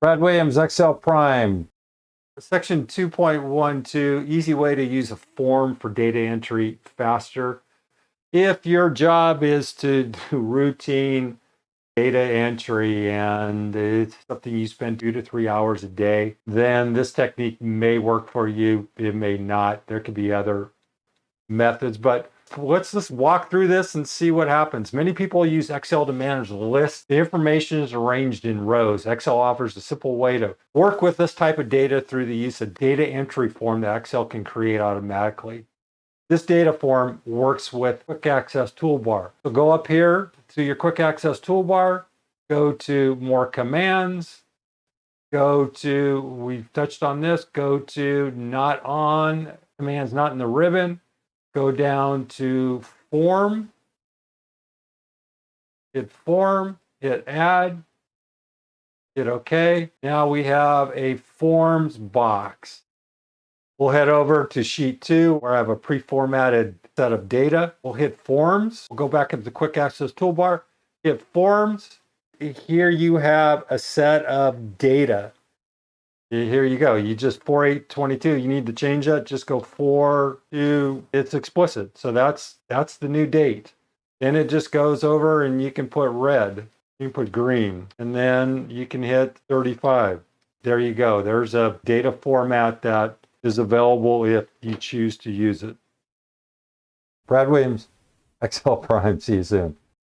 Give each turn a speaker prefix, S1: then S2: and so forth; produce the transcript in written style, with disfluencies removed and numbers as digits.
S1: Brad Williams, Excel Prime. Section 2.12, easy way to use a form for data entry faster. If your job is to do routine data entry and it's something you spend 2 to 3 hours a day, then this technique may work for you. It may not. There could be other methods, but let's just walk through this and see what happens. Many people use Excel to manage lists. The information is arranged in rows. Excel offers a simple way to work with this type of data through the use of data entry form that Excel can create automatically. This data form works with Quick Access Toolbar. So go up here to your Quick Access Toolbar, go to More Commands, go to, we've touched on this, go to Not On, commands not in the ribbon, go down to Form, hit Add, hit OK. Now we have a Forms box. We'll head over to sheet 2 where I have a pre-formatted set of data. We'll hit Forms. We'll go back into the Quick Access Toolbar, hit Forms. Here you have a set of data. Here you go. You just 4822. You need to change that. Just go 4 to it's explicit. So that's the new date. Then it just goes over and you can put red. You can put green. And then you can hit 35. There you go. There's a data format that is available if you choose to use it. Brad Williams, Excel Prime. See you soon.